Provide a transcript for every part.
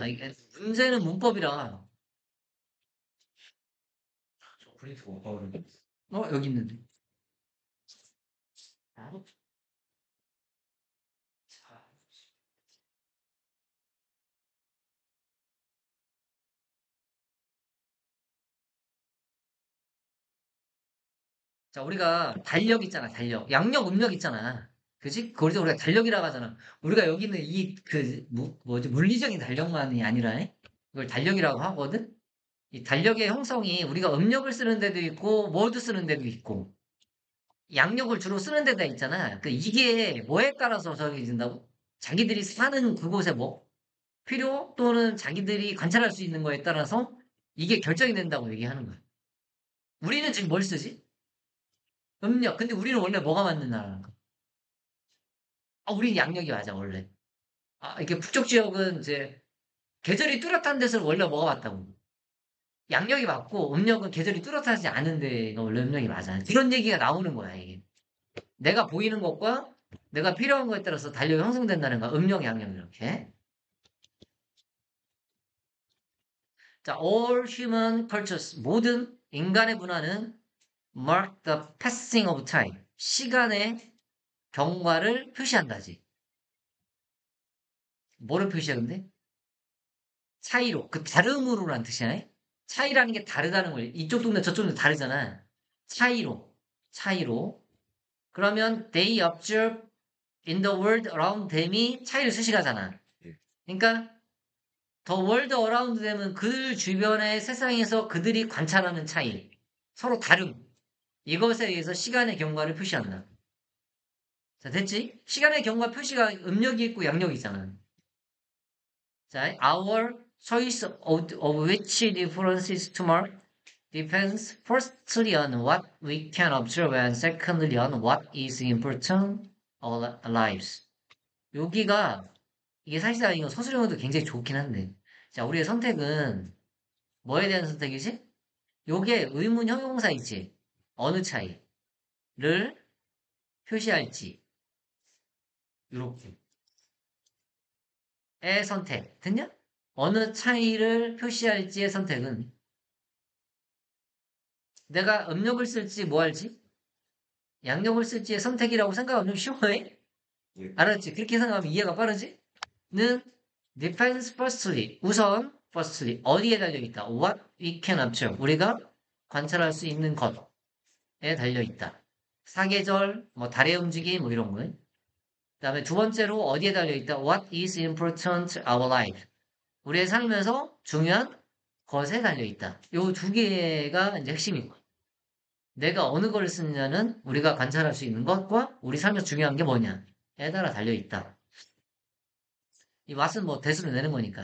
이게 문제는 문법이라. 저 프린트 못 받았는데. 여기 있는데. 자, 우리가 달력 있잖아, 달력. 양력, 음력 있잖아. 그지? 그걸 우리가 달력이라고 하잖아. 우리가 여기는 뭐지, 물리적인 달력만이 아니라, 이걸 달력이라고 하거든? 이 달력의 형성이 우리가 음력을 쓰는 데도 있고, 월도 쓰는 데도 있고, 양력을 주로 쓰는 데가 있잖아. 이게 뭐에 따라서 정해진다고? 자기들이 사는 그곳에 필요 또는 자기들이 관찰할 수 있는 거에 따라서 이게 결정이 된다고 얘기하는 거야. 우리는 지금 뭘 쓰지? 음력. 근데 우리는 원래 뭐가 맞는 나라인가? 우리는 양력이 맞아, 원래. 이게 북쪽 지역은 이제 계절이 뚜렷한 데서는 원래 뭐가 맞다고. 양력이 맞고 음력은 계절이 뚜렷하지 않은 데가 원래 음력이 맞아. 그런 얘기가 나오는 거야, 이게. 내가 보이는 것과 내가 필요한 거에 따라서 달력이 형성된다는 거야. 음력, 양력 이렇게. 자, all human cultures 모든 인간의 문화는 mark the passing of time 시간의 경과를 표시한다지. 뭐를 표시해 근데? 차이로 그 다름으로란 뜻이야. 차이라는 게 다르다는 거예요. 이쪽 동네 저쪽 동네 다르잖아. 차이로. 그러면 they observe in the world around them이 차이를 수식하잖아. 예. 그러니까 the world around them은 그들 주변의 세상에서 그들이 관찰하는 차이, 서로 다름. 이것에 의해서 시간의 경과를 표시한다. 자, 됐지? 시간의 경과 표시가 음력이 있고 양력이 있잖아. 자, our choice of which differences to mark depends firstly on what we can observe and secondly on what is important of our lives. 여기가 이게 사실상 이거 서술형도 굉장히 좋긴 한데 자 우리의 선택은 뭐에 대한 선택이지? 요게 의문 형용사 있지? 어느 차이를 표시할지 요렇게 의 선택 됐냐? 어느 차이를 표시할지의 선택은 내가 음력을 쓸지 뭐 할지 양력을 쓸지의 선택이라고 생각하면 좀 쉬워해? 예. 알았지? 그렇게 생각하면 이해가 빠르지? 는 depends firstly 우선 firstly 어디에 달려있다? what we can observe 우리가 관찰할 수 있는 것에 달려있다. 사계절, 달의 움직임 뭐 이런 거. 그 다음에 두 번째로 어디에 달려있다? what is important our life 우리의 삶에서 중요한 것에 달려있다. 요 두 개가 이제 핵심이고 내가 어느 걸 쓰느냐는 우리가 관찰할 수 있는 것과 우리 삶에서 중요한 게 뭐냐에 따라 달려있다. 이 what은 대수를 내는 거니까.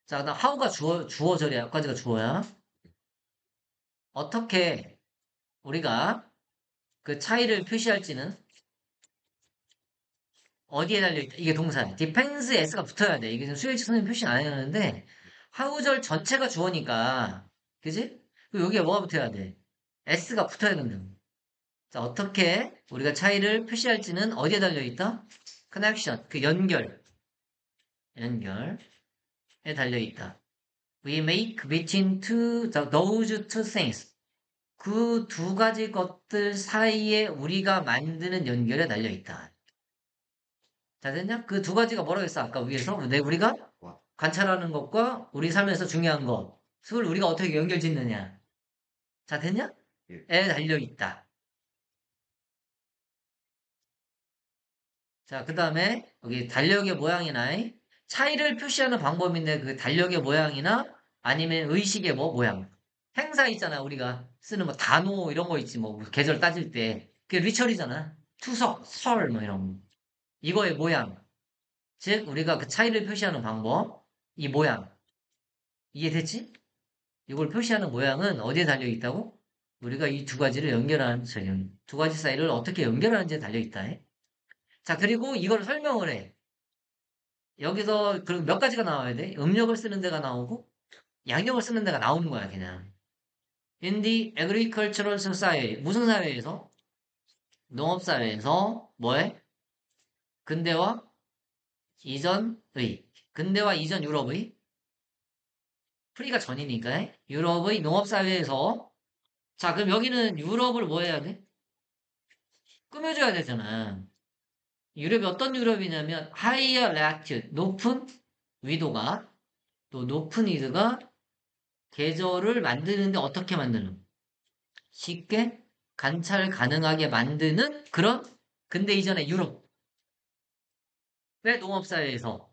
자, 그다음 how가 주어절이야. 여기까지가 주어야. 어떻게 우리가 그 차이를 표시할지는 어디에 달려있다. 이게 동사야. depends s가 붙어야 돼. 이게 지금 수요일치 선생님 표시 안 해놨는데 how절 전체가 주어니까 그지? 그리고 여기에 뭐가 붙어야 돼? s가 붙어야 된다. 자, 어떻게 우리가 차이를 표시할지는 어디에 달려있다? connection, 그 연결에 달려있다. We make between those two things. 그 두 가지 것들 사이에 우리가 만드는 연결에 달려있다. 자, 됐냐? 그 두 가지가 뭐라고 했어? 아까 위에서? 우리가 관찰하는 것과 우리 삶에서 중요한 것을 우리가 어떻게 연결 짓느냐. 자, 됐냐? 예. 에 달려있다. 자, 그 다음에 여기 달력의 모양이나 차이를 표시하는 방법인데 그 달력의 모양이나 아니면 의식의 모양. 행사 있잖아. 우리가 쓰는 단오 이런 거 있지. 계절 따질 때. 그게 리처리잖아. 투석, 설 이런 거. 이거의 모양. 즉 우리가 그 차이를 표시하는 방법. 이 모양. 이해됐지? 이걸 표시하는 모양은 어디에 달려 있다고? 우리가 이 두 가지를 연결하는, 두 가지 사이를 어떻게 연결하는지에 달려 있다. 자, 그리고 이걸 설명을 해. 여기서 그럼 몇 가지가 나와야 돼? 음력을 쓰는 데가 나오고 양력을 쓰는 데가 나오는 거야, 그냥. In the agricultural society. 무슨 사회에서? 농업사회에서 뭐해? 근대와 이전의 근대화 이전 유럽의 프리가 전이니까 유럽의 농업사회에서 자 그럼 여기는 유럽을 뭐 해야 돼? 꾸며줘야 되잖아. 유럽이 어떤 유럽이냐면 higher latitude 높은 위도가 또 높은 위드가 계절을 만드는데 어떻게 만드는? 쉽게 관찰 가능하게 만드는 그런 근대 이전의 유럽의 농업사회에서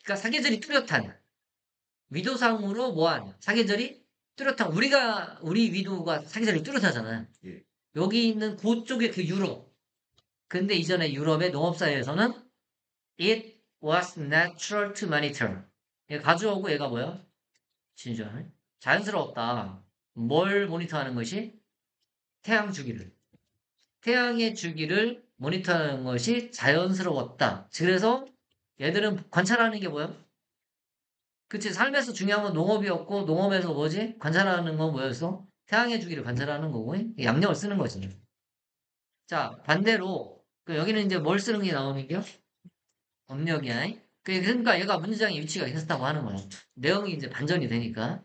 그러니까 사계절이 뚜렷한 위도상으로 뭐한 사계절이 뚜렷한 우리 위도가 사계절이 뚜렷하잖아. 예. 여기 있는 그쪽의 그 유럽 근데 이전의 유럽의 농업사회에서는 it was natural to monitor 얘 가져오고 얘가 뭐야? 진짜 자연스러웠다. 뭘 모니터하는 것이? 태양 주기를. 태양의 주기를 모니터하는 것이 자연스러웠다. 그래서 얘들은 관찰하는 게 뭐야? 그치, 삶에서 중요한 건 농업이었고, 농업에서 뭐지? 관찰하는 건 뭐였어? 태양의 주기를 관찰하는 거고, 양력을 쓰는 거지. 자, 반대로, 여기는 이제 뭘 쓰는 게 나오는 게? 업력이야. 그러니까 얘가 문장의 위치가 있었다고 하는 거야. 내용이 이제 반전이 되니까.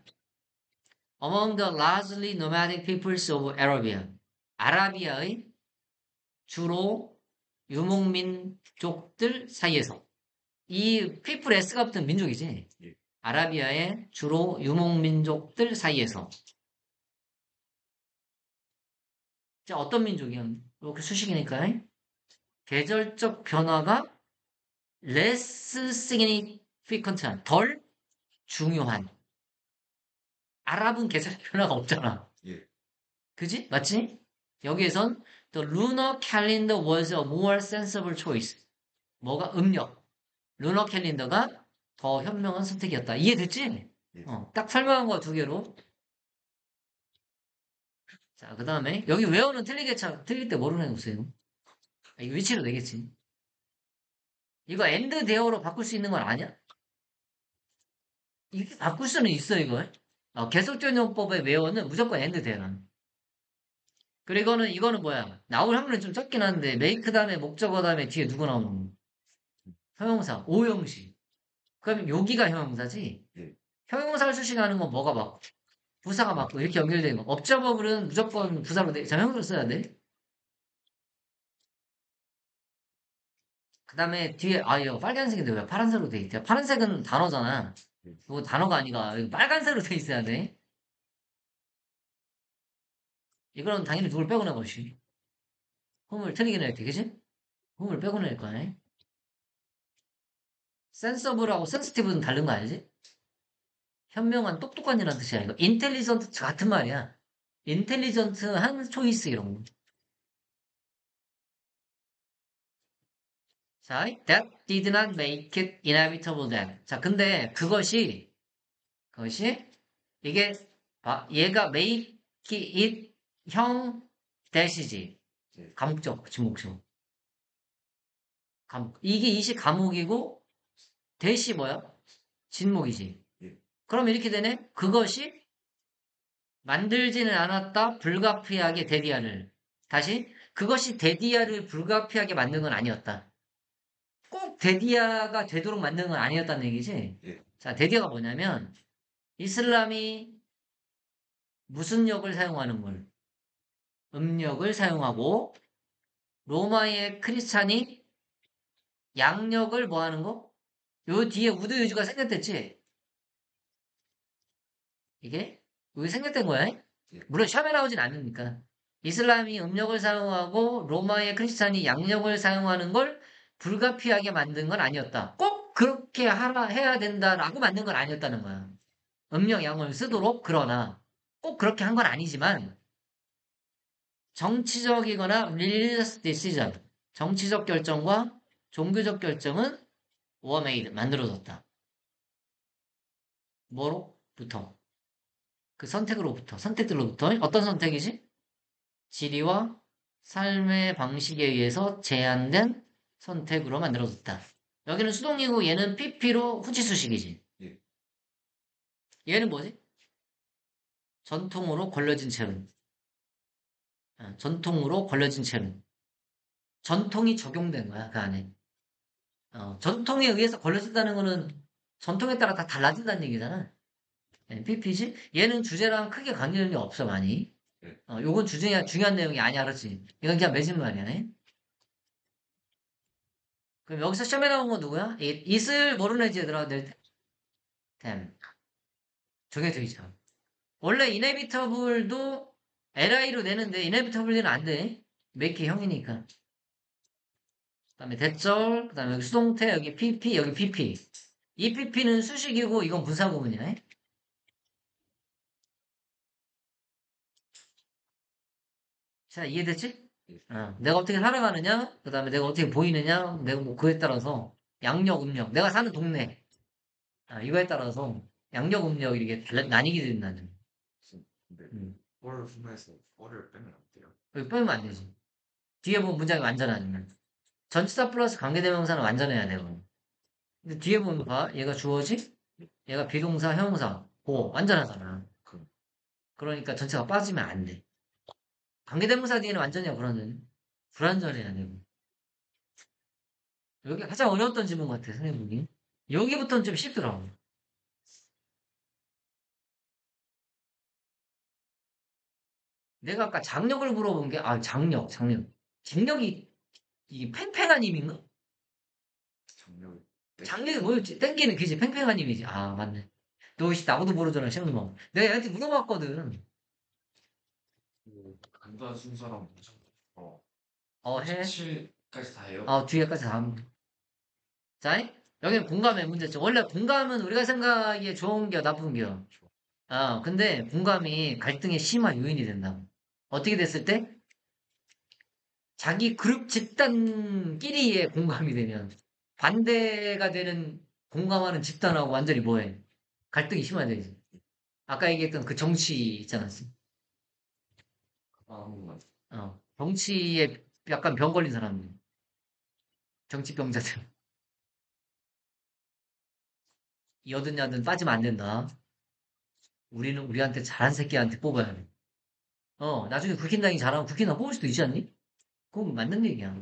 Among the largely nomadic peoples of Arabia. 아라비아의 주로 유목민족들 사이에서. 이 people S가 붙은 민족이지. 예. 아라비아의 주로 유목민족들 사이에서. 자, 어떤 민족이야? 이렇게 수식이니까. 계절적 변화가 less significant, 덜 중요한. 아랍은 계절 변화가 없잖아. 예. 그지? 맞지? 여기에선 the lunar calendar was a more sensible choice. 뭐가? 음력. 루너 캘린더가 더 현명한 선택이었다. 이해됐지? 예. 딱 설명한 거 두 개로. 자, 그 다음에 여기 외어는 틀릴 때 뭐로 해보세요. 이거 위치로 되겠지. 이거 엔드 대어로 바꿀 수 있는 건 아니야? 이렇게 바꿀 수는 있어, 이걸. 계속적 용법의 외어는 무조건 엔드 대어라. 그리고는 이거는 뭐야? 나올 확률은 좀 적긴 한데 메이크 다음에 목적어 다음에 뒤에 누구 나오는 거? 형용사, 오형식. 그럼 여기가 형용사지? 예. 형용사를 수식하는 건 뭐가 맞고? 부사가 맞고 이렇게 연결되는 거. 업자버블은 무조건 부사로 형용사를 써야 돼. 그 다음에 뒤에 이거 빨간색인데 왜 파란색으로 돼 있대? 파란색은 단어잖아. 예. 이거 단어가 아니가. 이거 빨간색으로 돼 있어야 돼. 이거는 당연히 누굴 빼고 낸 것이. 홈을 틀리게 낼 때, 그지? 홈을 빼고 낼 거야. 센서블하고 센스티브는 다른 거 알지? 현명한, 똑똑한이라는 뜻이야. 이거 인텔리전트 같은 말이야. 인텔리전트한 초이스 이런 거. 자, that did not make it inevitable that. 자, 근데 그것이 이게 얘가 make it 형 대시지. 예. 감목적, 진목적. 감목. 이게 이시 감목이고 대시 뭐야? 진목이지. 예. 그럼 이렇게 되네. 그것이 만들지는 않았다. 불가피하게 데디아를. 다시 그것이 데디아를 불가피하게 만든 건 아니었다. 꼭 데디아가 되도록 만든 건 아니었다는 얘기지. 예. 자, 데디아가 뭐냐면 이슬람이 무슨 역을 사용하는 걸? 음력을 사용하고 로마의 크리스찬이 양력을 뭐 하는 거? 요 뒤에 우드유주가 생겼댔지? 이게 왜 생겼던 거야? 예. 물론 샵에 나오진 않으니까. 이슬람이 음력을 사용하고 로마의 크리스찬이 양력을 사용하는 걸 불가피하게 만든 건 아니었다. 꼭 그렇게 해야 된다라고 만든 건 아니었다는 거야. 음력 양을 쓰도록 그러나 꼭 그렇게 한 건 아니지만 정치적이거나 religious decision, 정치적 결정과 종교적 결정은 were made, 만들어졌다. 뭐로부터? 그 선택들로부터 어떤 선택이지? 지리와 삶의 방식에 의해서 제한된 선택으로 만들어졌다. 여기는 수동이고 얘는 PP로 후치수식이지. 예. 얘는 뭐지? 전통으로 걸려진 채로. 전통으로 걸려진 채로. 전통이 적용된 거야, 그 안에. 전통에 의해서 걸려진다는 거는 전통에 따라 다 달라진다는 얘기잖아. PPG? 얘는 주제랑 크게 관련이 없어, 많이. 네. 요건 중요한 내용이 아니야, 그렇지? 이건 그냥 매진말이야. 그럼 여기서 시험에 나온 건 누구야? it을 모르는 애지, 얘들아. 템. 저게 돼 있잖아. 원래 inevitable도 li로 내는데 inevitable는 안 돼. make 형이니까. 그다음에 대절, 그다음에 여기 수동태, 여기 pp, 여기 pp. 이 pp는 수식이고 이건 분사구문이야. 자, 이해됐지? 내가 어떻게 살아가느냐, 그다음에 내가 어떻게 보이느냐, 내가 뭐 그에 따라서 양력, 음력, 내가 사는 동네, 이거에 따라서 양력, 음력 이렇게 나뉘게 된다는. 근데 음. 월 분해서 월을 빼면 안 돼요. 여기 빼면 안 되지. 뒤에 보면 문장이 완전하니면. 전치사 플러스 관계대명사는 완전해야 되고. 근데 뒤에 보면 봐. 얘가 주어지? 얘가 비동사, 형용사. 완전하잖아. 그러니까 전체가 빠지면 안 돼. 관계대명사 뒤에는 완전히야, 불완전해야 되고. 여기 가장 어려웠던 질문 같아, 선생님이. 여기부터는 좀 쉽더라고. 내가 아까 장력을 물어본 게, 장력. 장력이, 이 팽팽한 힘인가? 작년 장력이 뭐였지? 땡기는 그지? 팽팽한 힘이지. 맞네. 너 혹시 나보다 모르잖아, 시험도 뭐. 내가 얘한테 물어봤거든. 간단 순서랑 엄청 해. 17까지 다 해요. 뒤에까지 다 하면. 자, 여기는 공감의 문제죠. 원래 공감은 우리가 생각하기에 좋은 게 나쁜 게요. 근데 공감이 갈등의 심한 요인이 된다. 어떻게 됐을 때? 자기 그룹 집단끼리의 공감이 되면 반대가 되는 공감하는 집단하고 완전히 뭐해? 갈등이 심화되지. 아까 얘기했던 그 정치 있잖아. 정치에 약간 병 걸린 사람들. 정치병자들. 여든 야든 빠지면 안 된다. 우리는 우리한테 잘한 새끼한테 뽑아야 돼. 나중에 국힘당이 잘하면 국힘당 뽑을 수도 있지 않니? 그건 맞는 얘기야.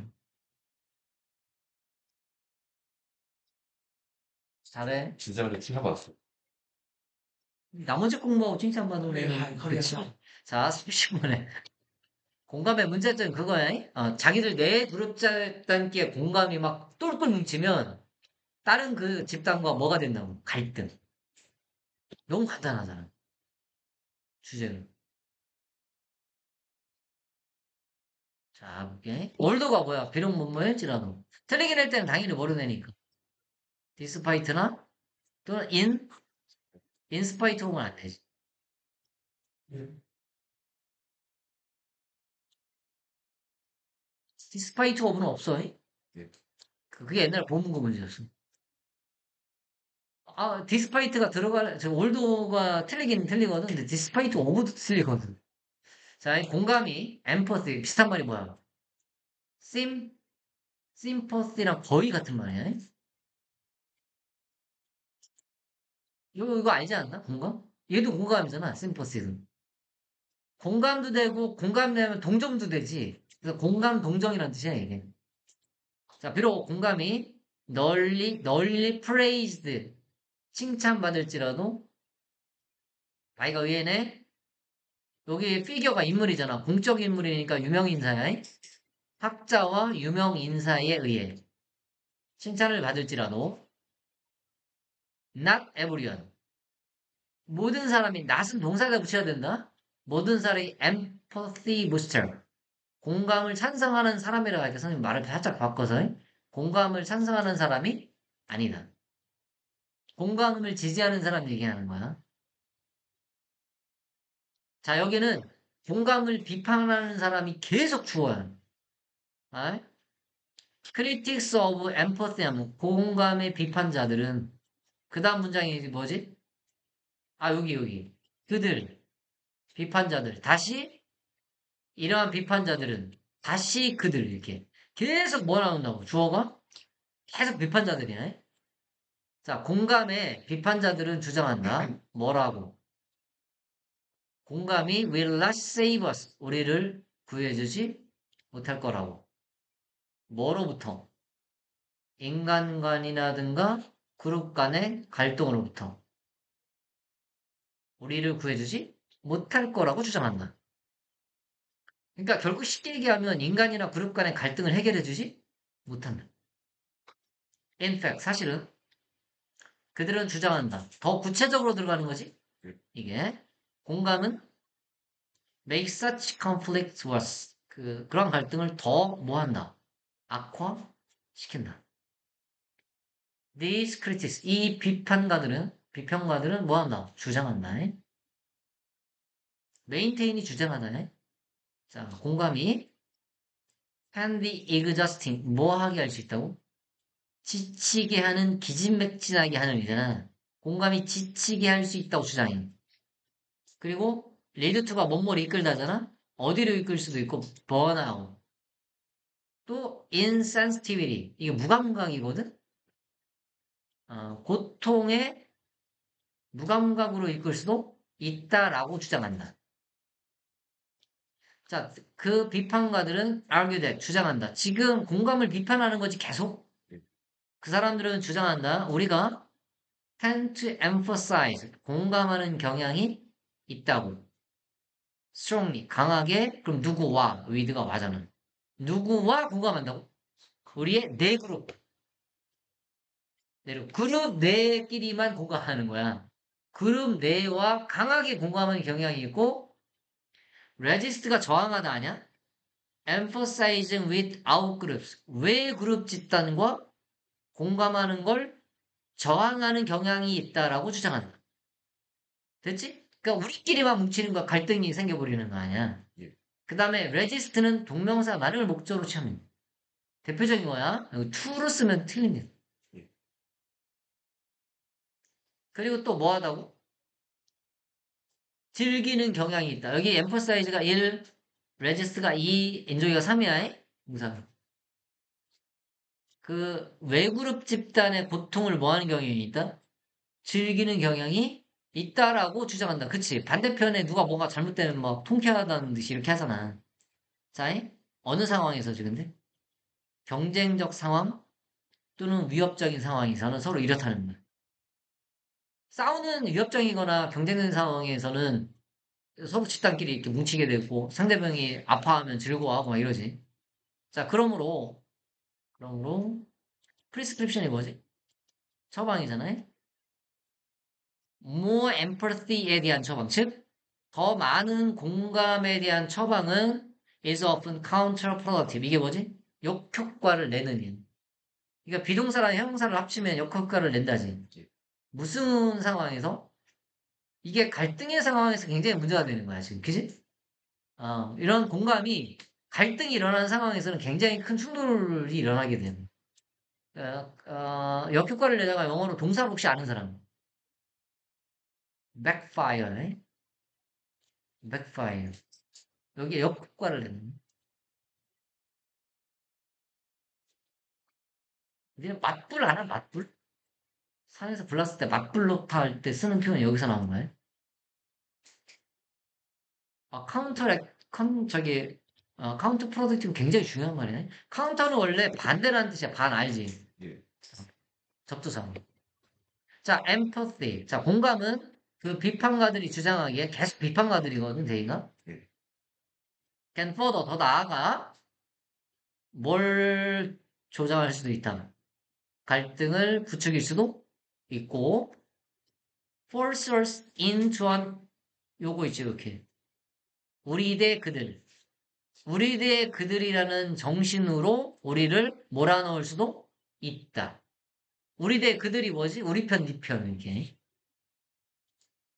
잘해. 진짜로 칭찬받았어. 나머지 공부하고 칭찬받으면 그렇지. 자, 30분에. 공감의 문제점은 그거야. 자기들 내 그룹 집단끼리 공감이 막 똘똘 뭉치면 다른 그 집단과 뭐가 된다고? 갈등. 너무 간단하잖아. 주제는. 자, 볼게. 월도가 뭐야? 비록 뭐뭐일지라도. 틀리긴 할 때는 당연히 모르내니까. 디스파이트나 또는 인스파이트 오면 안 되지. 디스파이트 오브는 없어. 네. 그게 옛날 보문고 문제였어. 디스파이트가 올도가 틀리긴 틀리거든. 근데 디스파이트 오브도 틀리거든. 자, 이 공감이, 엠퍼시, 비슷한 말이 뭐야? 심, 심퍼시랑 거의 같은 말이야. 이거 알지 않나? 공감? 얘도 공감이잖아, 심퍼시는. 공감도 되고, 공감되면 동정도 되지. 그래서 공감, 동정이라는 뜻이야, 이게. 자, 비록 공감이 널리 praised, 칭찬받을지라도, 이가 의외네? 여기 피겨가 인물이잖아. 공적 인물이니까 유명인사야. 학자와 유명인사에 의해 칭찬을 받을지라도, not everyone. 모든 사람이, not은 동사에다 붙여야 된다? 모든 사람이 empathy booster. 공감을 찬성하는 사람이라고 할때 선생님 말을 살짝 바꿔서 공감을 찬성하는 사람이 아니다. 공감을 지지하는 사람 얘기하는 거야. 자, 여기는 공감을 비판하는 사람이 계속 주어요. 아? critics of empathy 하면 공감의 비판자들은 그 다음 문장이 뭐지? 여기. 그들, 비판자들. 다시 이러한 비판자들은 다시 그들 이렇게 계속 뭐 나온다고? 주어가? 계속 비판자들이야. 자, 공감의 비판자들은 주장한다. 뭐라고? 공감이 will not save us. 우리를 구해주지 못할 거라고. 뭐로부터? 인간관이라든가 그룹 간의 갈등으로부터 우리를 구해주지 못할 거라고 주장한다. 그러니까 결국 쉽게 얘기하면 인간이나 그룹 간의 갈등을 해결해주지 못한다. In fact, 사실은 그들은 주장한다. 더 구체적으로 들어가는 거지. 이게 공감은 make such conflict worse. 그런 갈등을 더 뭐한다. 악화시킨다. These critics, 이 비평가들은 뭐한다. 주장한다. maintain이 주장하다. 자, 공감이 can be exhausting, 뭐 하게 할 수 있다고? 지치게 하는, 기진맥진하게 하는 일이잖아. 공감이 지치게 할 수 있다고 주장해. 그리고 lead to가 뭐뭐를 이끌다잖아. 어디로 이끌 수도 있고 번아웃. 또 insensitivity, 이게 무감각이거든. 고통에 무감각으로 이끌 수도 있다라고 주장한다. 자, 그 비판가들은 argue that, 주장한다. 지금 공감을 비판하는 거지 계속. 그 사람들은 주장한다. 우리가 tend to emphasize, 공감하는 경향이 있다고. strongly, 강하게. 그럼 누구와? with가 와잖아. 누구와 공감한다고? 우리의 네 그룹. 그룹 내끼리만 공감하는 거야. 그룹 내와 강하게 공감하는 경향이 있고, resist가 저항하다 아니야? emphasizing with out groups. 외 그룹 집단과 공감하는 걸 저항하는 경향이 있다라고 주장한다. 됐지? 그러니까 우리끼리만 뭉치는 거 갈등이 생겨버리는 거 아니야. 예. 그 다음에 resist는 동명사 말을 목적으로 취하면 대표적인 거야. to로 쓰면 틀립니다. 예. 그리고 또 뭐 하다고? 즐기는 경향이 있다. 여기 emphasize가 1, resist가 2, enjoy가 3이야. 무사. 그 외그룹 집단의 고통을 뭐 하는 경향이 있다? 즐기는 경향이 있다라고 주장한다. 그치? 반대편에 누가 뭐가 잘못되면 막 통쾌하다는 듯이 이렇게 하잖아. 자, 어느 상황에서지 근데? 경쟁적 상황 또는 위협적인 상황에서는 서로 이렇다는 거야. 싸우는 위협적이거나 경쟁적인 상황에서는 서로 집단끼리 이렇게 뭉치게 되고 상대방이 아파하면 즐거워하고 막 이러지. 자, 그러므로 프리스크립션이 뭐지? 처방이잖아요. more empathy에 대한 처방, 즉 더 많은 공감에 대한 처방은 is often counterproductive. 이게 뭐지? 역효과를 내는 일. 그러니까 비동사랑 형용사를 합치면 역효과를 낸다지. 무슨 상황에서? 이게 갈등의 상황에서 굉장히 문제가 되는 거야, 지금. 그지? 이런 공감이 갈등이 일어나는 상황에서는 굉장히 큰 충돌이 일어나게 되는. 역효과를 내다가 영어로 동사를 혹시 아는 사람? backfire, backfire. 여기에 역효과를 내는. 우리는 맞불 알아? 맞불? 산에서 불났을 때 맞불로 탈 때 쓰는 표현이 여기서 나온 거예요. 카운터 프로덕티브 굉장히 중요한 말이네. 카운터는 원래 반대라는 뜻이야. 반 알지? 예. 접두사. 자, empathy. 자, 공감은 그 비판가들이 주장하기에 계속 비판가들이거든, 대인가? 예. can further, 더 나아가 뭘 조장할 수도 있다. 갈등을 부추길 수도 있고 force us into an 요거 있지, 이렇게. 우리 대 그들. 우리 대 그들이라는 정신으로 우리를 몰아넣을 수도 있다. 우리 대 그들이 뭐지? 우리 편, 니 편, 이렇게.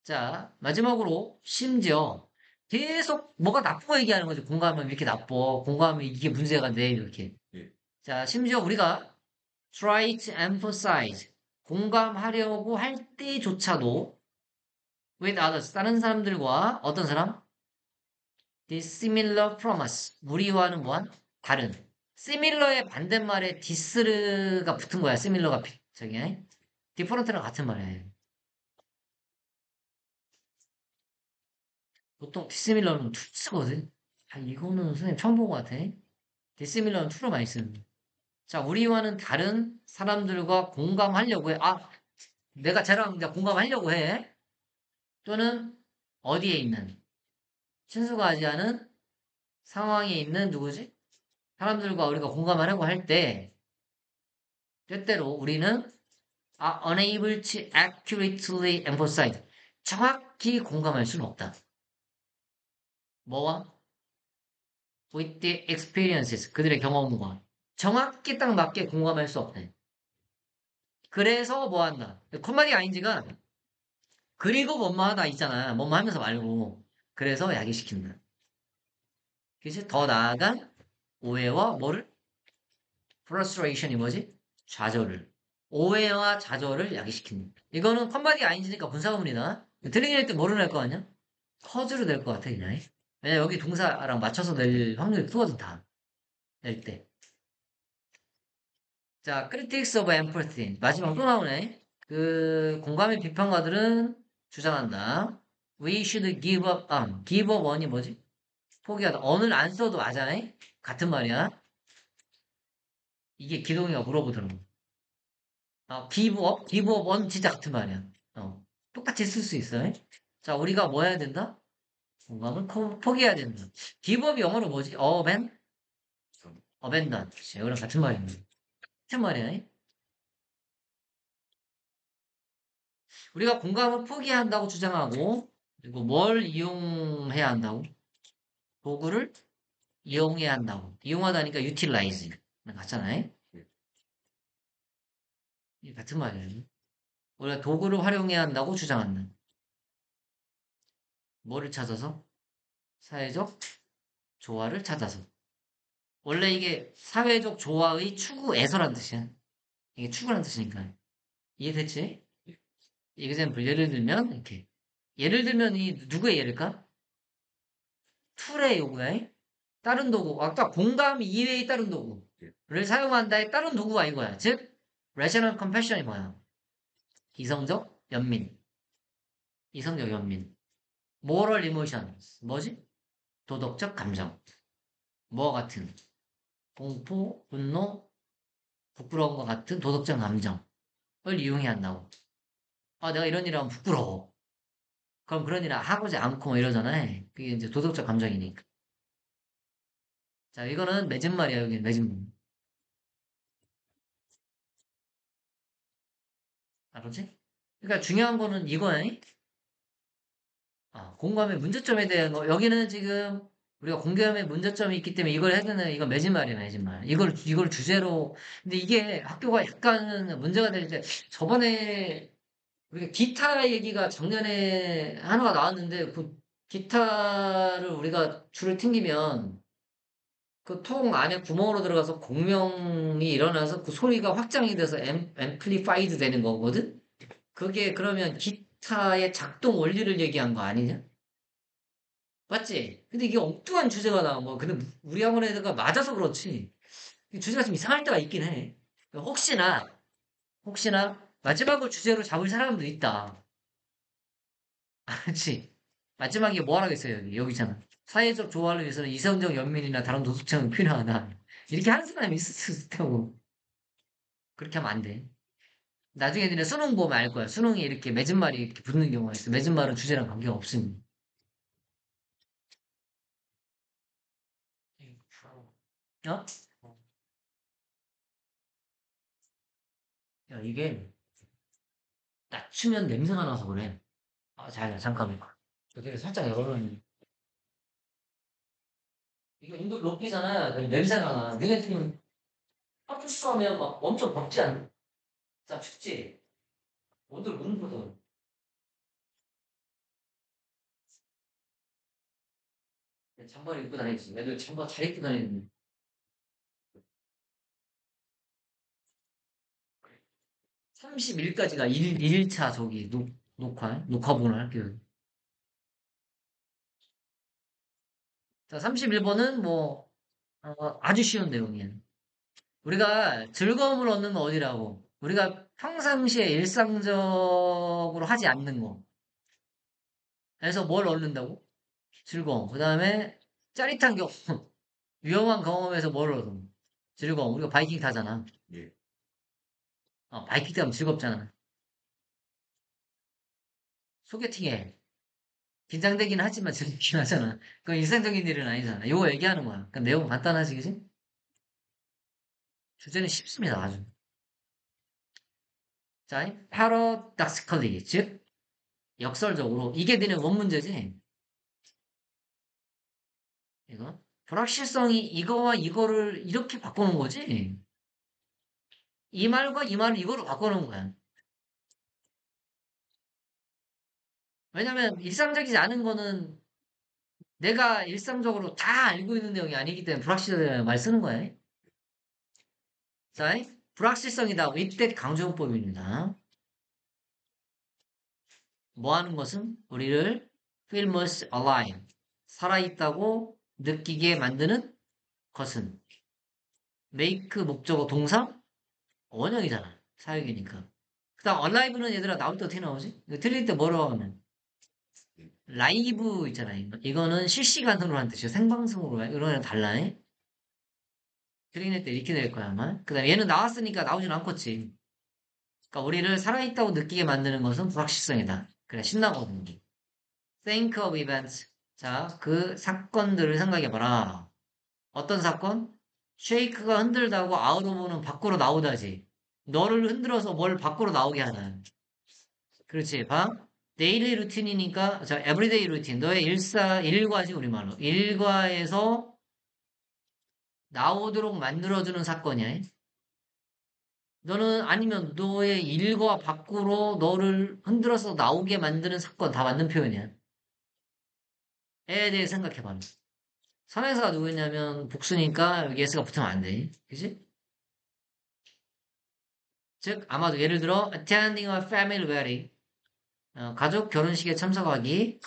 자, 마지막으로, 심지어, 계속 뭐가 나쁘고 얘기하는 거죠. 공감하면 이렇게 나빠. 공감하면 이게 문제가 돼. 이렇게. 예. 자, 심지어 우리가 try to emphasize. 공감하려고 할 때조차도 with others. 다른 사람들과 어떤 사람? dissimilar from us. 우리와는 뭐한? 다른. similar의 반대말에 dis가 붙은 거야. similar가 저기 different랑 같은 말이에요. 보통 dissimilar는 to 쓰거든. 이거는 선생님 처음 본 것 같아. dissimilar는 to로 많이 쓰는. 자, 우리와는 다른 사람들과 공감하려고 해. 아, 내가 쟤랑 이제 공감하려고 해. 또는 어디에 있는 친숙하지 않은 상황에 있는 누구지? 사람들과 우리가 공감하려고 할 때, 때때로 우리는 unable to accurately emphasize. 정확히 공감할 수는 없다. 뭐와? With the experiences. 그들의 경험과. 정확히 딱 맞게 공감할 수 없네. 그래서 뭐 한다? 콤마디 아인지가 그리고 뭐뭐 하다 있잖아. 뭐뭐 하면서 말고. 그래서 야기시킨다. 그치? 더 나아간 오해와 뭐를? frustration이 뭐지? 좌절을. 오해와 좌절을 야기시킨다. 이거는 컴바디 아인지니까 분사구문이다. 들리긴 때 뭐로 낼 거 아니야? 커즈로 낼 것 같아, 그냥. 왜냐, 여기 동사랑 맞춰서 낼 확률이 크거든, 다. 낼 때. 자, critics of empathy. 마지막 또 나오네. 그, 공감의 비평가들은 주장한다. We should give up on. give up on이 뭐지? 포기하다. on을 안 써도 맞아요? 같은 말이야. 이게 기동이가 물어보더라고. give up? give up on 진짜 같은 말이야. 똑같이 쓸 수 있어요. 자, 우리가 뭐 해야 된다? 공감을 포기해야 된다. give up이 영어로 뭐지? abandon. 그치, 이거랑 같은 말입니다. 같은 말이야. 우리가 공감을 포기한다고 주장하고, 그리고 뭘 이용해야 한다고? 도구를 이용해야 한다고. 이용하다니까 utilize. 같잖아요. 이 같은 말이에요. 우리가 도구를 활용해야 한다고 주장한다. 뭐를 찾아서? 사회적 조화를 찾아서. 원래 이게 사회적 조화의 추구에서란 뜻이야. 이게 추구란 뜻이니까. 이해됐지? example, 예를 들면, 이렇게. 예를 들면, 이, 누구의 예를까? 툴의 요구야. 다른 도구. 아까 공감 이외의 다른 도구를 사용한다의 다른 도구가 이거야. 즉, rational compassion이 뭐야? 이성적 연민. 이성적 연민. moral emotions. 뭐지? 도덕적 감정. 뭐와 같은? 공포, 분노, 부끄러움과 같은 도덕적 감정을 이용해야 한다고. 아, 내가 이런 일 하면 부끄러워. 그럼 그런 일을 하고자 않고 뭐 이러잖아. 그게 이제 도덕적 감정이니까. 자, 이거는 맺은말이야, 여기 맺은말. 알았지? 그러니까 중요한 거는 이거야. 공감의 문제점에 대한 거. 여기는 지금 우리가 공감의 문제점이 있기 때문에 이걸 해야 되는, 이건 맺은말이야, 맺은말. 이걸 주제로. 근데 이게 학교가 약간 문제가 될 때, 저번에 우리가 기타 얘기가 작년에 하나가 나왔는데, 그 기타를 우리가 줄을 튕기면 그 통 안에 구멍으로 들어가서 공명이 일어나서 그 소리가 확장이 돼서 앰플리파이드 되는 거거든? 그게 그러면 기타의 작동 원리를 얘기한 거 아니냐? 맞지? 근데 이게 엉뚱한 주제가 나온 거야. 근데 우리 학원 애들가 맞아서 그렇지. 이 주제가 좀 이상할 때가 있긴 해. 혹시나 마지막을 주제로 잡을 사람도 있다. 그렇지? 마지막에 뭐 하라겠어요, 여기잖아. 사회적 조화를 위해서는 이성적 연민이나 다른 도덕성이 필요하다. 이렇게 하는 사람이 있을 테고. 그렇게 하면 안 돼. 나중에 니네 수능 보면 알 거야. 수능에 이렇게 맺은 말이 이렇게 붙는 경우가 있어. 맺은 말은 주제랑 관계가 없으니. 어? 야, 이게 낮추면 냄새가 나서 그래. 잠깐만. 여기를 살짝 열어놓으면. 이거 인도 높이잖아. 냄새가 나. 니네 지금 파푸스 하면 막 엄청 덥지 않아? 자, 춥지? 온도를 못 높여서. 잠바를 입고 다니지. 애들 잠바 잘 입고 다니는데. 31일까지가 1일차 저기 녹화본을 할게요. 자, 31번은 뭐, 아주 쉬운 내용이에요. 우리가 즐거움을 얻는 건 어디라고? 우리가 평상시에 일상적으로 하지 않는 거. 그래서 뭘 얻는다고? 즐거움. 그 다음에 짜릿한 경험. 위험한 경험에서 뭘 얻어? 즐거움. 우리가 바이킹 타잖아. 예. 바이킹 타면 즐겁잖아. 소개팅에 긴장되긴 하지만 즐겁긴 하잖아. 그건 일상적인 일은 아니잖아. 요거 얘기하는 거야. 그 내용 간단하지, 그지? 주제는 쉽습니다, 아주. 자, paradoxically, 즉, 역설적으로. 이게 되는 원 문제지? 이거? 불확실성이 이거와 이거를 이렇게 바꾸는 거지? 이 말과 이 말을 이거로 바꾸는 거야. 왜냐면 일상적이지 않은 거는 내가 일상적으로 다 알고 있는 내용이 아니기 때문에 불확실하다는 말 쓰는 거야. 자, 불확실성이다. 이때 강조용법입니다. 뭐 하는 것은 우리를 feel most alive. 살아있다고 느끼게 만드는 것은 make 목적어 동사 원형이잖아. 사역이니까. 그 다음 alive는 얘들아 나올 때 어떻게 나오지? 이거 틀릴 때 뭐라고 하면 라이브 있잖아. 이거는 실시간으로 한 뜻이야. 생방송으로 해. 이런 애랑 달라. 트레이너 때 이렇게 될 거야, 아마. 그 다음에 얘는 나왔으니까 나오진 않겠지. 그러니까 우리를 살아있다고 느끼게 만드는 것은 불확실성이다. 그래, 신나거든. Think of events. 자, 그 사건들을 생각해봐라. 어떤 사건? 쉐이크가 흔들다고 아웃 오브는 밖으로 나오다지. 너를 흔들어서 뭘 밖으로 나오게 하는. 그렇지, 봐. 데일리 루틴이니까, 자, 에브리데이 루틴. 너의 일과지, 우리말로. 일과에서 나오도록 만들어주는 사건이야. 너는 아니면 너의 일과 밖으로 너를 흔들어서 나오게 만드는 사건 다 맞는 표현이야. 에 대해 생각해봐. 선행사가 누구냐면 복수니까 여기 s가 붙으면 안 돼. 그지? 즉 아마도 예를 들어 attending a family wedding 가족 결혼식에 참석하기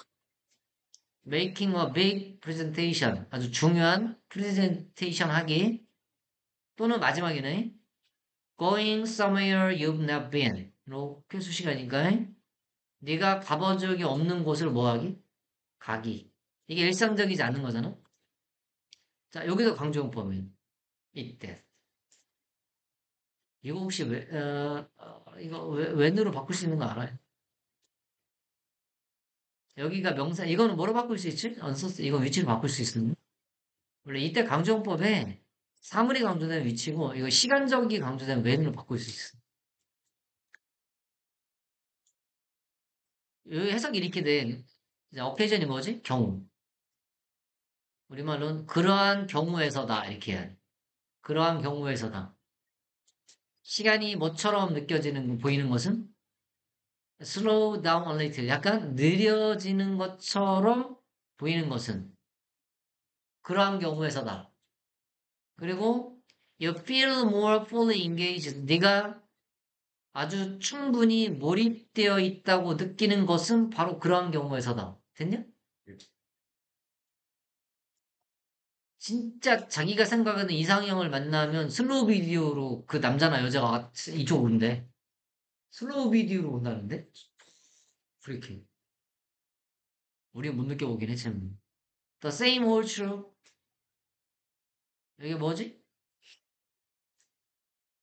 making a big presentation 아주 중요한 presentation 하기 또는 마지막에는 going somewhere you've never been 이렇게 수식하니까 네가 가본 적이 없는 곳을 뭐하기? 가기. 이게 일상적이지 않은 거잖아. 자, 여기서 강조용법은 이때. 이거 혹시 이거 웬으로 바꿀 수 있는 거 알아요? 여기가 명사, 이거는 뭐로 바꿀 수 있지? 언서스, 이거 위치를 바꿀 수 있는. 원래 이때 강조용법에 사물이 강조된 위치고, 이거 시간적이 강조된 웬으로 바꿀 수 있어. 여기 해석이 이렇게 돼. 어케이전이 뭐지? 경우. 우리말로는 그러한 경우에서다. 이렇게 해야 돼. 그러한 경우에서다. 시간이 뭐처럼 느껴지는, 보이는 것은? slow down a little. 약간 느려지는 것처럼 보이는 것은? 그러한 경우에서다. 그리고 you feel more fully engaged. 네가 아주 충분히 몰입되어 있다고 느끼는 것은 바로 그러한 경우에서다. 됐냐? 예. 진짜 자기가 생각하는 이상형을 만나면 슬로우 비디오로 그 남자나 여자가 이쪽 온대. 슬로우 비디오로 온다는데? 그렇게. 우리는 못 느껴보긴 했지만. The same holds true. 이게 뭐지?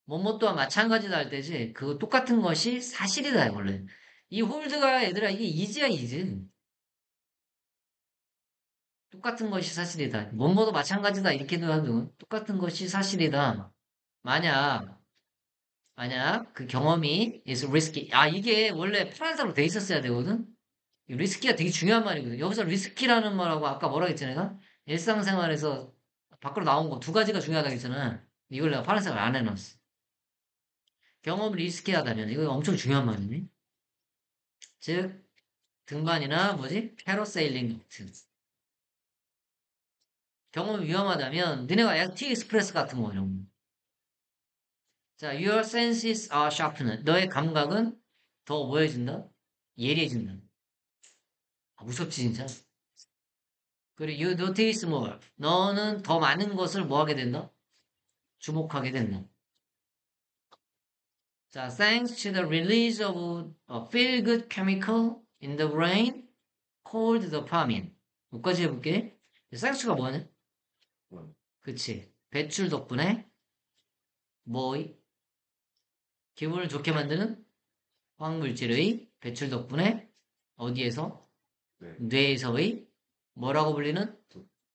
뭐뭐 또한 마찬가지다 할 때지. 그거 똑같은 것이 사실이다, 원래. 이 홀드가 얘들아, 이게 이지야, 이지. 똑같은 것이 사실이다. 뭐뭐도 마찬가지다. 이렇게도 하든 똑같은 것이 사실이다. 만약, 만약 그 경험이 is risky. 아, 이게 원래 파란색으로 돼 있었어야 되거든? 이 리스키가 되게 중요한 말이거든. 여기서 리스키라는 말하고 아까 뭐라 했지 내가? 일상생활에서 밖으로 나온 거 두 가지가 중요하다고 했잖아. 이걸 내가 파란색을 안 해놨어. 경험을 리스키하다면 이거 엄청 중요한 말이네. 즉 등반이나 뭐지? 패러세일링 같은 경험이 위험하다면 니네가 티 익스프레스 같은 거 이런 거. 자, your senses are sharpened. 너의 감각은 더 뭐해진다? 예리해진다. 아, 무섭지 진짜. 그리고 you notice more. 너는 더 많은 것을 뭐 하게 된다? 주목하게 된다. 자, thanks to the release of a feel-good chemical in the brain called dopamine. 여기까지 해볼게. thanks가 뭐냐? 뭐, 그치. 배출 덕분에 뭐 기분을 좋게 만드는 화학물질의 배출 덕분에 어디에서? 네. 뇌에서의 뭐라고 불리는?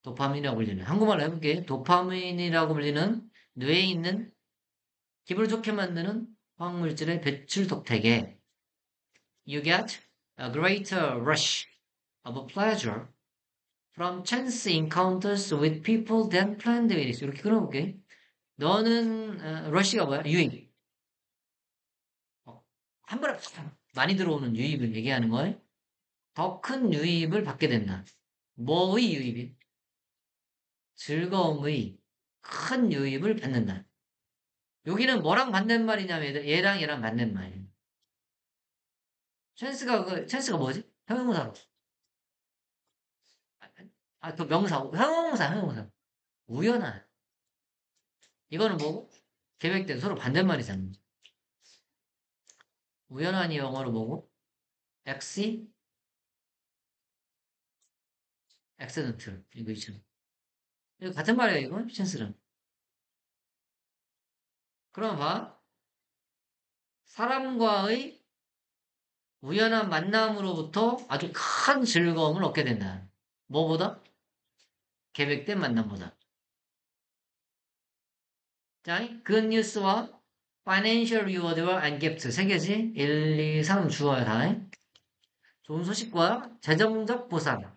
도파민이라고 불리는. 한국말로 해볼게. 도파민이라고 불리는 뇌에 있는 기분을 좋게 만드는 화학물질의 배출 덕택에 you get a greater rush of pleasure from chance encounters with people than planned with. 이렇게 끊어볼게. 너는 러시가 뭐야? 유입. 한 번에 많이 들어오는 유입을 얘기하는 거예요. 더 큰 유입을 받게 된다. 뭐의 유입이? 즐거움의 큰 유입을 받는다. 여기는 뭐랑 반대말이냐면 얘랑 반대말이에요. 찬스가 뭐지? 형용사로. 그 명사, 형용사. 우연한. 이거는 뭐고? 계획된 서로 반대말이잖아. 우연한이 영어로 뭐고? 엑시, 엑세던트. 이거 있잖아. 이거 같은 말이야, 이거? 찬스랑. 그럼 봐. 사람과의 우연한 만남으로부터 아주 큰 즐거움을 얻게 된다. 뭐보다? 계획된 만남보다. 자, good news와 financial reward와 and gift 세 개지? 1, 2, 3 주어야 다. 좋은 소식과 재정적 보상과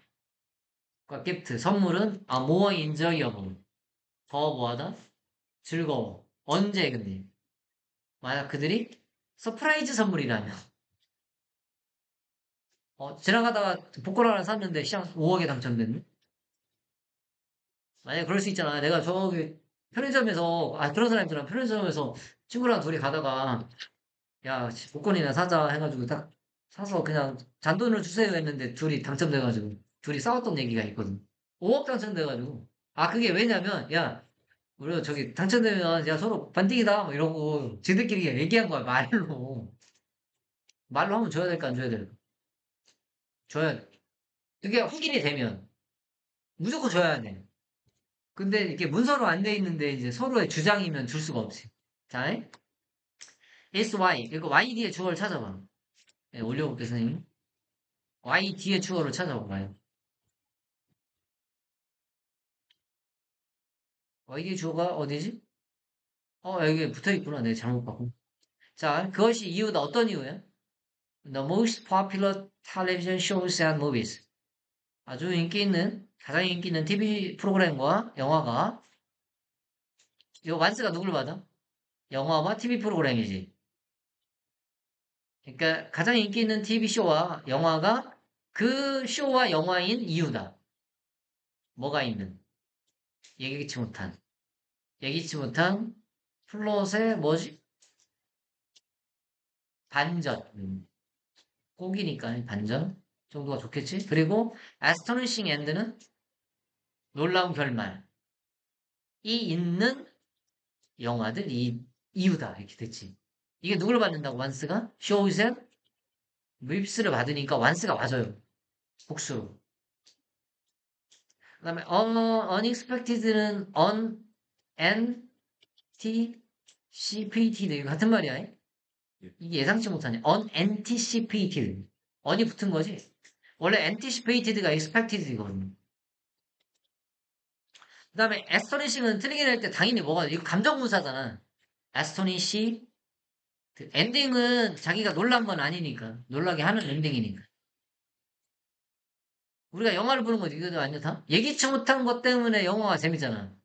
gift 선물은 more enjoyable 더 뭐하다? 즐거워. 언제 근데? 만약 그들이 서프라이즈 선물이라면 지나가다가 복권 하나 샀는데 시장 5억에 당첨됐네? 만약에 그럴 수 있잖아. 내가 저기 편의점에서, 그런 사람 있잖아. 편의점에서 친구랑 둘이 가다가, 야, 복권이나 사자 해가지고 딱 사서 그냥 잔돈을 주세요 했는데 둘이 당첨돼가지고, 둘이 싸웠던 얘기가 있거든. 5억 당첨돼가지고. 그게 왜냐면, 야, 우리가 저기 당첨되면, 야, 서로 반띵이다. 뭐 이러고, 지들끼리 얘기한 거야, 말로. 말로 하면 줘야 될까, 안 줘야 될까? 줘야 돼. 그게 확인이 되면, 무조건 줘야 돼. 근데 이게 문서로 안 돼 있는데 이제 서로의 주장이면 줄 수가 없지. 자, is y. 이거 y 뒤에 주어를 찾아봐. 네, 올려볼게, 선생님. y 뒤에 주어를 찾아봐봐요. y 뒤에 주어가 어디지? 여기 붙어 있구나. 내가 잘못 봤고. 자, 그것이 이유다. 어떤 이유야? The most popular television shows and movies. 아주 인기 있는, 가장 인기 있는 TV 프로그램과 영화가, 이거 완스가 누굴 받아? 영화와 TV 프로그램이지. 그러니까 가장 인기 있는 TV 쇼와 영화가 그 쇼와 영화인 이유다. 뭐가 있는? 예기치 못한. 예기치 못한 플롯의 뭐지? 반전. 꼭이니까 반전 정도가 좋겠지? 그리고 astonishing end는 놀라운 결말이 있는 영화들 이유다. 이렇게 됐지. 이게 누굴 받는다고 완스가? 쇼우셋 립스를 받으니까 완스가 맞아요. 복수로. 그 다음에 unexpected는 unanticipated 이거 같은 말이야. 이게 예상치 못하냐. unanticipated. 언이 붙은 거지. 원래 anticipated가 expected이거든. 그 다음에 astonishing은 틀리게 될 때 당연히 뭐가 이거 감정문사잖아. astonish 엔딩은 자기가 놀란 건 아니니까. 놀라게 하는 엔딩이니까. 우리가 영화를 보는 거지. 이거 아니야 다? 예기치 못한 것 때문에 영화가 재밌잖아.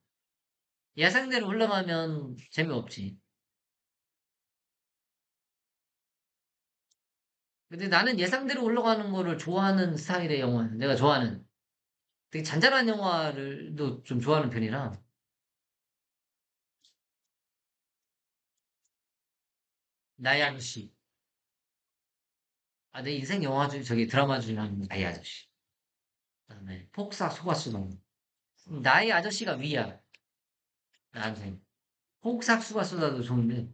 예상대로 흘러가면 재미없지. 근데 나는 예상대로 흘러가는 거를 좋아하는 스타일의 영화. 내가 좋아하는. 되게 잔잔한 영화를도 좀 좋아하는 편이라. 나의 아저씨. 내 인생 영화 중, 저기 드라마 중에 한 나의 아저씨. 그다음에 폭삭 속았수다. 나의 아저씨가 위야. 나한테. 폭삭 속았수다도 좋은데.